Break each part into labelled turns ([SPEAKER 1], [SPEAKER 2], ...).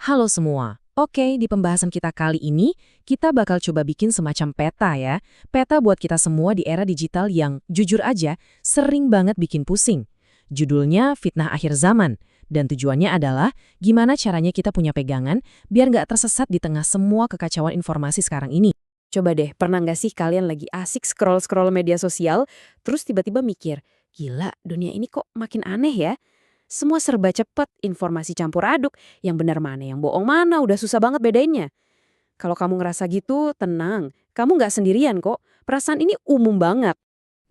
[SPEAKER 1] Halo semua. Oke, di pembahasan kita kali ini, kita bakal coba bikin semacam peta ya. Peta buat kita semua di era digital yang, jujur aja, sering banget bikin pusing. Judulnya Fitnah Akhir Zaman. Dan tujuannya adalah gimana caranya kita punya pegangan biar nggak tersesat di tengah semua kekacauan informasi sekarang ini.
[SPEAKER 2] Coba deh, pernah nggak sih kalian lagi asik scroll-scroll media sosial, terus tiba-tiba mikir, gila, dunia ini kok makin aneh ya? Semua serba cepet, informasi campur aduk, yang benar mana, yang bohong mana, udah susah banget bedainnya. Kalau kamu ngerasa gitu, tenang, kamu nggak sendirian kok, perasaan ini umum banget.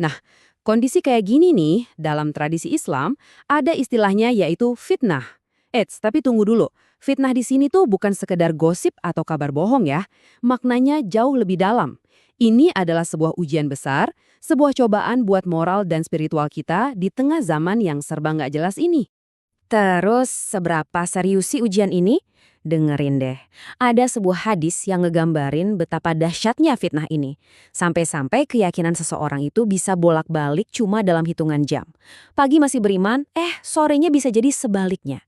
[SPEAKER 2] Nah, kondisi kayak gini nih, dalam tradisi Islam, ada istilahnya yaitu fitnah. Eits, tapi tunggu dulu. Fitnah di sini tuh bukan sekedar gosip atau kabar bohong ya. Maknanya jauh lebih dalam. Ini adalah sebuah ujian besar, sebuah cobaan buat moral dan spiritual kita di tengah zaman yang serba nggak jelas ini. Terus, seberapa serius sih ujian ini? Dengerin deh, ada sebuah hadis yang ngegambarin betapa dahsyatnya fitnah ini. Sampai-sampai keyakinan seseorang itu bisa bolak-balik cuma dalam hitungan jam. Pagi masih beriman, sorenya bisa jadi sebaliknya.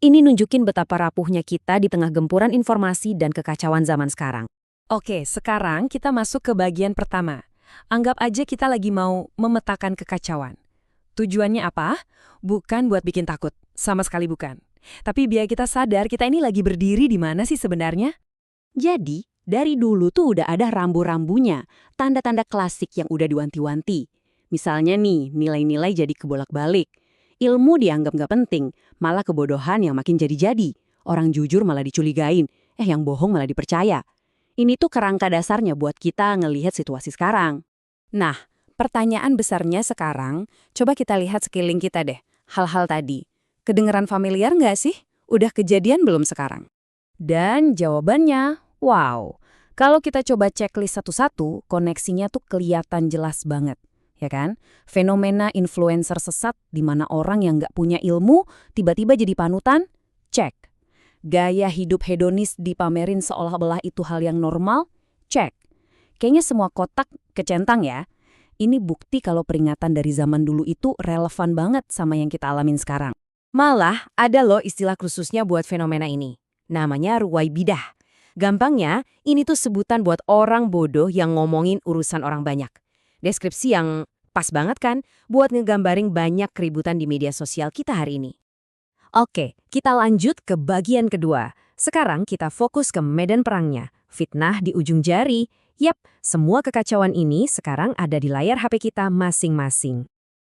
[SPEAKER 2] Ini nunjukin betapa rapuhnya kita di tengah gempuran informasi dan kekacauan zaman sekarang.
[SPEAKER 1] Oke, sekarang kita masuk ke bagian pertama. Anggap aja kita lagi mau memetakan kekacauan. Tujuannya apa? Bukan buat bikin takut, sama sekali bukan. Tapi biar kita sadar kita ini lagi berdiri di mana sih sebenarnya?
[SPEAKER 2] Jadi, dari dulu tuh udah ada rambu-rambunya, tanda-tanda klasik yang udah diwanti-wanti. Misalnya nih, nilai-nilai jadi kebolak-balik. Ilmu dianggap nggak penting, malah kebodohan yang makin jadi-jadi. Orang jujur malah diculigain, yang bohong malah dipercaya. Ini tuh kerangka dasarnya buat kita ngelihat situasi sekarang. Nah, pertanyaan besarnya sekarang, coba kita lihat sekeliling kita deh. Hal-hal tadi, kedengeran familiar nggak sih? Udah kejadian belum sekarang? Dan jawabannya, wow. Kalau kita coba checklist satu-satu, koneksinya tuh kelihatan jelas banget. Ya kan? Fenomena influencer sesat di mana orang yang nggak punya ilmu tiba-tiba jadi panutan? Cek. Gaya hidup hedonis dipamerin seolah-olah itu hal yang normal? Cek. Kayaknya semua kotak kecentang ya. Ini bukti kalau peringatan dari zaman dulu itu relevan banget sama yang kita alamin sekarang. Malah ada loh istilah khususnya buat fenomena ini. Namanya ruwaibidah. Gampangnya, ini tuh sebutan buat orang bodoh yang ngomongin urusan orang banyak. Deskripsi yang pas banget kan buat ngegambarin banyak keributan di media sosial kita hari ini. Oke, kita lanjut ke bagian kedua. Sekarang kita fokus ke medan perangnya. Fitnah di ujung jari. Yap, semua kekacauan ini sekarang ada di layar HP kita masing-masing.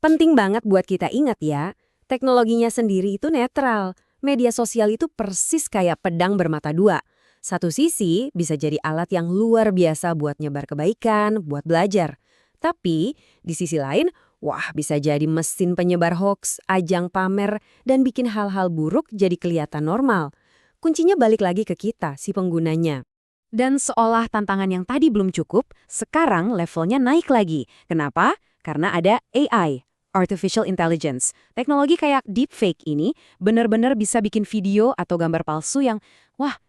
[SPEAKER 2] Penting banget buat kita ingat ya, teknologinya sendiri itu netral. Media sosial itu persis kayak pedang bermata dua. Satu sisi bisa jadi alat yang luar biasa buat nyebar kebaikan, buat belajar. Tapi, di sisi lain, bisa jadi mesin penyebar hoaks, ajang pamer, dan bikin hal-hal buruk jadi kelihatan normal. Kuncinya balik lagi ke kita, si penggunanya. Dan seolah tantangan yang tadi belum cukup, sekarang levelnya naik lagi. Kenapa? Karena ada AI, Artificial Intelligence. Teknologi kayak deepfake ini benar-benar bisa bikin video atau gambar palsu yang,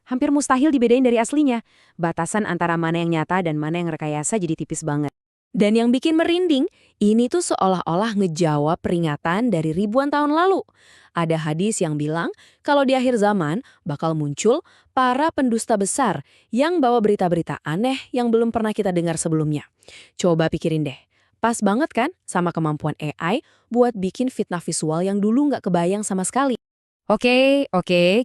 [SPEAKER 2] hampir mustahil dibedain dari aslinya. Batasan antara mana yang nyata dan mana yang rekayasa jadi tipis banget. Dan yang bikin merinding, ini tuh seolah-olah ngejawab peringatan dari ribuan tahun lalu. Ada hadis yang bilang kalau di akhir zaman bakal muncul para pendusta besar yang bawa berita-berita aneh yang belum pernah kita dengar sebelumnya. Coba pikirin deh, pas banget kan sama kemampuan AI buat bikin fitnah visual yang dulu nggak kebayang sama sekali. Oke,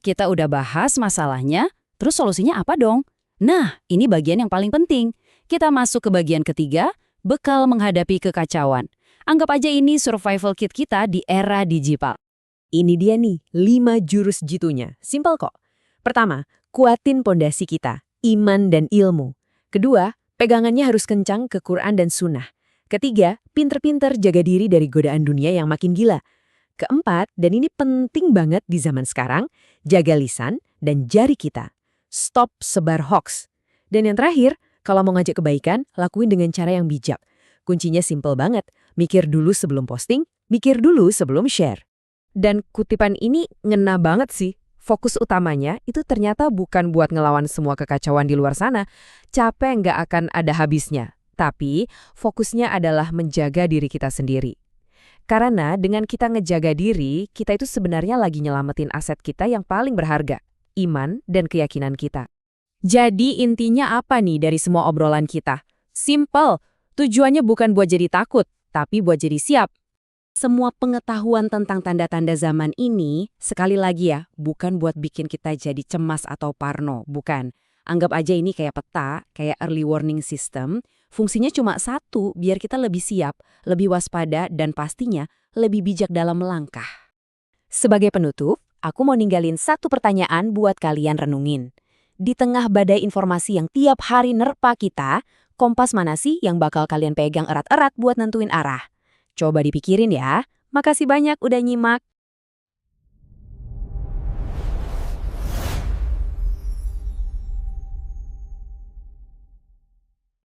[SPEAKER 2] kita udah bahas masalahnya, terus solusinya apa dong? Nah, ini bagian yang paling penting. Kita masuk ke bagian ketiga, bekal menghadapi kekacauan. Anggap aja ini survival kit kita di era digital. Ini dia nih, 5 jurus jitunya. Simpel kok. Pertama, kuatin pondasi kita, iman dan ilmu. Kedua, pegangannya harus kencang ke Quran dan Sunnah. Ketiga, pinter-pinter jaga diri dari godaan dunia yang makin gila. Keempat, dan ini penting banget di zaman sekarang, jaga lisan dan jari kita. Stop sebar hoax. Dan yang terakhir, kalau mau ngajak kebaikan, lakuin dengan cara yang bijak. Kuncinya simple banget. Mikir dulu sebelum posting, mikir dulu sebelum share. Dan kutipan ini ngena banget sih. Fokus utamanya itu ternyata bukan buat ngelawan semua kekacauan di luar sana. Capek nggak akan ada habisnya. Tapi fokusnya adalah menjaga diri kita sendiri. Karena dengan kita ngejaga diri, kita itu sebenarnya lagi nyelamatin aset kita yang paling berharga.
[SPEAKER 1] iman, dan keyakinan kita. Jadi intinya apa nih dari semua obrolan kita? Simple, tujuannya bukan buat jadi takut, tapi buat jadi siap.
[SPEAKER 2] Semua pengetahuan tentang tanda-tanda zaman ini, sekali lagi ya, bukan buat bikin kita jadi cemas atau parno, bukan. Anggap aja ini kayak peta, kayak early warning system. Fungsinya cuma satu, biar kita lebih siap, lebih waspada, dan pastinya lebih bijak dalam melangkah. Sebagai penutup, aku mau ninggalin satu pertanyaan buat kalian renungin. Di tengah badai informasi yang tiap hari nerpa kita, kompas mana sih yang bakal kalian pegang erat-erat buat nentuin arah? Coba dipikirin ya. Makasih banyak udah nyimak.